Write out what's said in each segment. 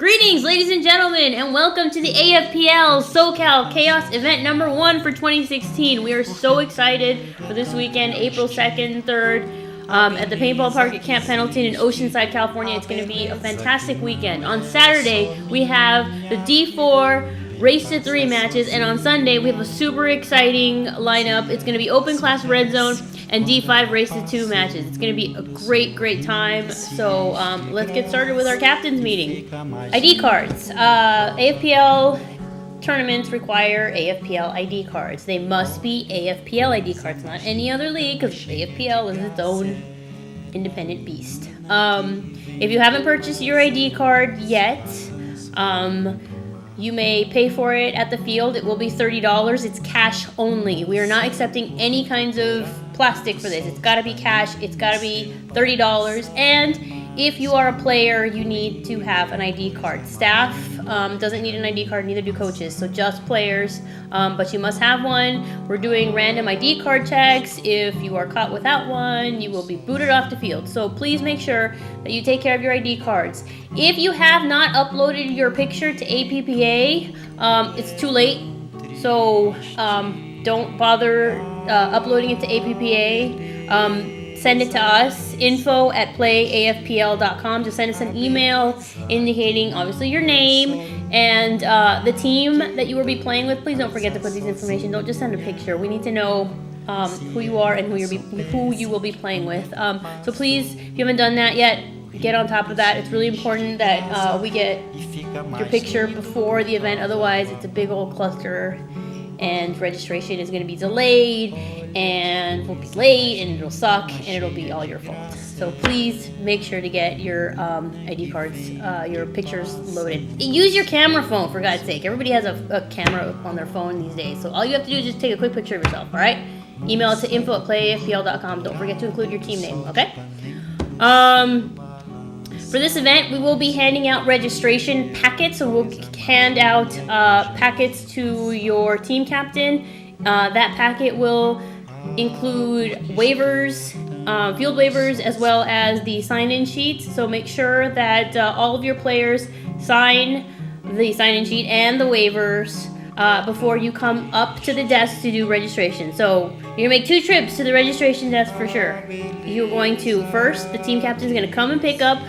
Greetings, ladies and gentlemen, and welcome to the AFPL SoCal Chaos event number 1 for 2016. We are so excited for this weekend, April 2nd, 3rd, at the paintball park at Camp Pendleton in Oceanside, California. It's going to be a fantastic weekend. On Saturday, we have the D4 Race to 3 matches, and on Sunday, we have a super exciting lineup. It's going to be Open Class Red Zone and D5 Race to 2 matches. It's going to be a great time. So let's get started with our captain's meeting. ID cards. AFPL tournaments require AFPL ID cards. They must be AFPL ID cards, not any other league, because AFPL is its own independent beast. If you haven't purchased your ID card yet, you may pay for it at the field. It will be $30. It's cash only. We are not accepting any kinds of plastic for this. It's got to be cash. It's got to be $30. And if you are a player, you need to have an ID card. Staff doesn't need an ID card, neither do coaches, so just players. But you must have one. We're doing random ID card checks. If you are caught without one, you will be booted off the field. So please make sure that you take care of your ID cards. If you have not uploaded your picture to APPA, it's too late. So don't bother uploading it to APPA. Send it to us, info@playafpl.com. Just send us an email indicating, obviously, your name and the team that you will be playing with. Please don't forget to put these information. Don't just send a picture. We need to know who you are and who you will be playing with. So please, if you haven't done that yet, get on top of that. It's really important that we get your picture before the event. Otherwise, it's a big old cluster, and registration is going to be delayed, and we'll be late, and it'll suck, and it'll be all your fault. So please make sure to get your ID cards, your pictures loaded. Use your camera phone, for God's sake. Everybody has a camera on their phone these days, so all you have to do is just take a quick picture of yourself, all right? Email it to info@playafpl.com. Don't forget to include your team name, okay? For this event, we will be handing out registration packets, so we'll hand out packets to your team captain. That packet will include waivers, field waivers, as well as the sign-in sheets. So make sure that all of your players sign the sign-in sheet and the waivers before you come up to the desk to do registration. So you're gonna make 2 trips to the registration desk for sure. You're going to, first, the team captain is gonna come and pick up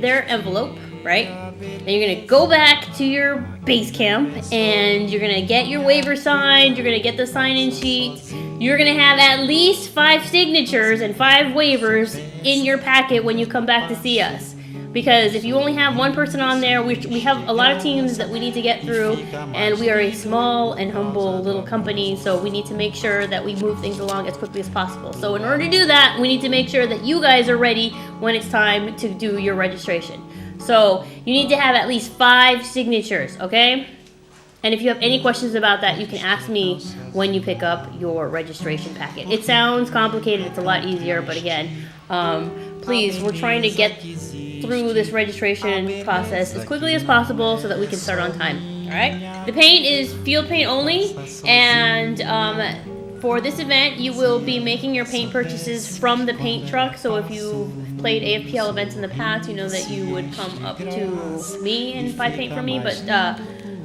their envelope, right? Then you're gonna go back to your base camp and you're gonna get your waiver signed. You're gonna get the sign-in sheet. You're gonna have at least 5 signatures and 5 waivers in your packet when you come back to see us. Because if you only have one person on there, we have a lot of teams that we need to get through, and we are a small and humble little company, so we need to make sure that we move things along as quickly as possible. So in order to do that, we need to make sure that you guys are ready when it's time to do your registration. So you need to have at least 5 signatures, okay? And if you have any questions about that, you can ask me when you pick up your registration packet. It sounds complicated, it's a lot easier, but again, please, we're trying to get through this registration process as quickly as possible so that we can start on time. All right? The paint is field paint only, and for this event, you will be making your paint purchases from the paint truck. So if you played AFPL events in the past, you know that you would come up to me and buy paint from me. But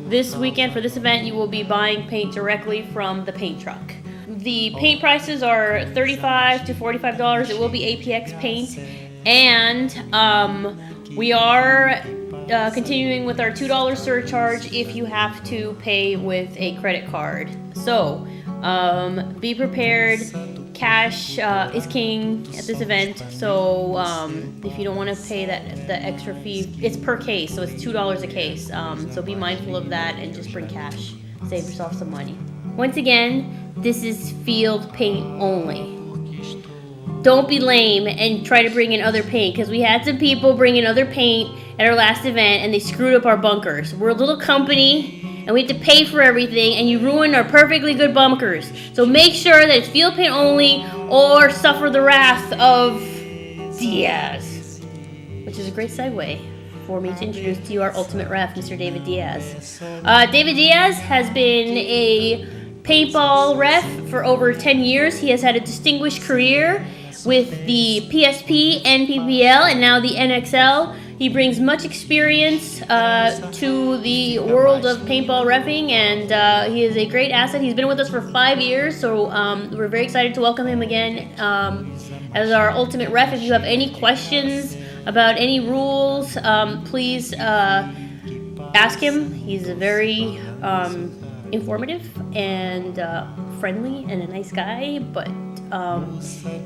this weekend, for this event, you will be buying paint directly from the paint truck. The paint prices are $35 to $45. It will be APX paint. And we are continuing with our $2 surcharge if you have to pay with a credit card. So be prepared. Cash is king at this event. So if you don't want to pay the extra fee, it's per case, so it's $2 a case. So be mindful of that and just bring cash. Save yourself some money. Once again, this is field paint only. Don't be lame and try to bring in other paint, because we had some people bring in other paint at our last event and they screwed up our bunkers. We're a little company and we have to pay for everything, and you ruined our perfectly good bunkers. So make sure that it's field paint only or suffer the wrath of Diaz. Which is a great segue for me to introduce to you our ultimate ref, Mr. David Diaz. David Diaz has been a paintball ref for over 10 years. He has had a distinguished career with the PSP, NPPL, and now the NXL. He brings much experience to the world of paintball reffing, and he is a great asset. He's been with us for 5 years, so we're very excited to welcome him again as our ultimate ref. If you have any questions about any rules, please ask him. He's a very informative and friendly and a nice guy, but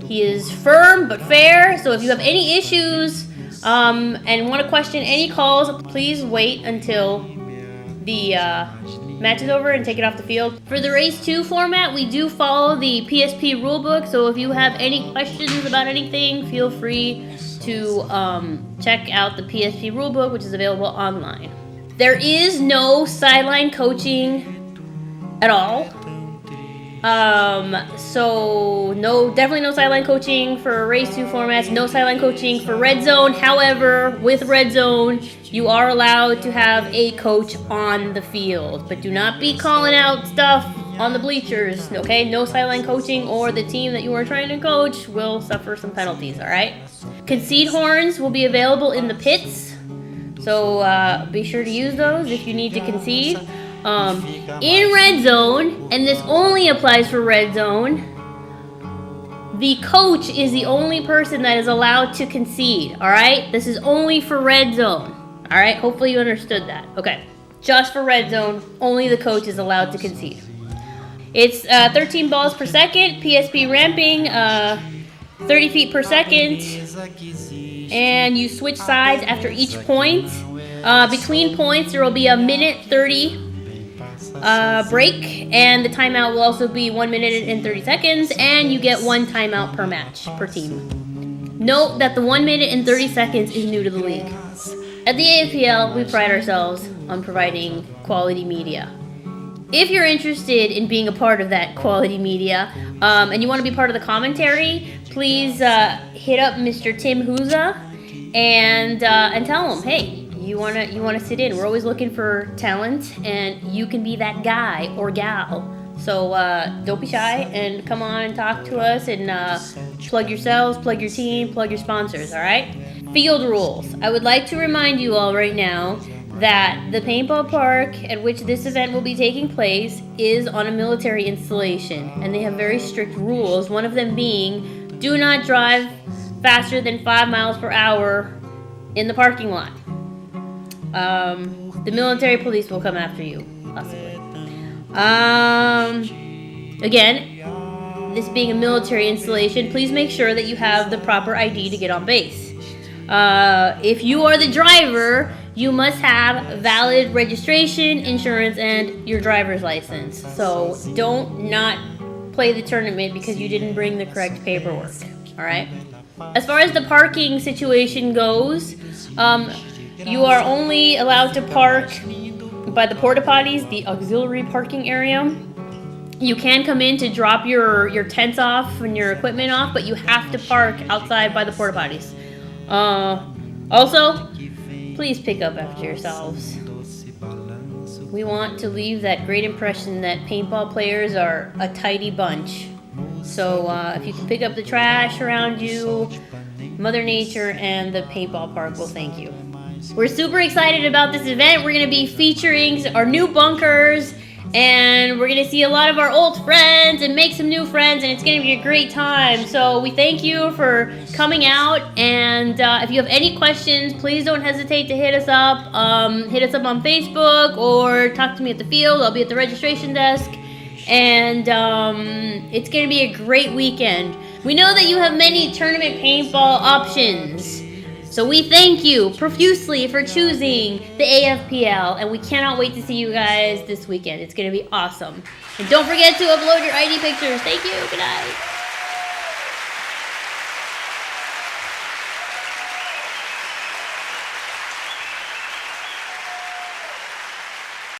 he is firm but fair. So if you have any issues and want to question any calls, please wait until the match is over and take it off the field. For the Race 2 format, we do follow the PSP rulebook, so if you have any questions about anything, feel free to check out the PSP rulebook, which is available online. There is no sideline coaching at all. So definitely no sideline coaching for Race 2 formats, no sideline coaching for Red Zone. However, with Red Zone, you are allowed to have a coach on the field, but do not be calling out stuff on the bleachers, okay? No sideline coaching, or the team that you are trying to coach will suffer some penalties, all right? Concede horns will be available in the pits, so be sure to use those if you need to concede. In Red Zone, and this only applies for Red Zone, the coach is the only person that is allowed to concede, all right? This is only for Red Zone, all right? Hopefully you understood that. Okay, just for Red Zone, only the coach is allowed to concede. It's 13 balls per second, PSP ramping, 30 feet per second, and you switch sides after each point. Between points, there will be a minute 30 break, and the timeout will also be 1 minute and 30 seconds, and you get 1 timeout per match, per team. Note that the 1 minute and 30 seconds is new to the league. At the AFPL, we pride ourselves on providing quality media. If you're interested in being a part of that quality media, and you want to be part of the commentary, please hit up Mr. Tim Huza and tell him, hey, you wanna sit in. We're always looking for talent, and you can be that guy or gal. So don't be shy and come on and talk to us and plug yourselves, plug your team, plug your sponsors. All right. Field rules. I would like to remind you all right now that the paintball park at which this event will be taking place is on a military installation, and they have very strict rules, one of them being do not drive faster than 5 miles per hour in the parking lot. The military police will come after you, possibly. Again, this being a military installation, please make sure that you have the proper ID to get on base. If you are the driver, you must have valid registration, insurance, and your driver's license. So don't not play the tournament because you didn't bring the correct paperwork. All right. As far as the parking situation goes, you are only allowed to park by the porta potties, the auxiliary parking area. You can come in to drop your tents off and your equipment off, but you have to park outside by the porta potties. Also, please pick up after yourselves. We want to leave that great impression that paintball players are a tidy bunch. So if you can pick up the trash around you, Mother Nature and the paintball park will thank you. We're super excited about this event. We're going to be featuring our new bunkers, and we're going to see a lot of our old friends and make some new friends, and it's going to be a great time. So we thank you for coming out, and if you have any questions, please don't hesitate to hit us up. Hit us up on Facebook or talk to me at the field. I'll be at the registration desk, and it's going to be a great weekend. We know that you have many tournament paintball options, so we thank you profusely for choosing the AFPL, and we cannot wait to see you guys this weekend. It's going to be awesome. And don't forget to upload your ID pictures. Thank you. Good night.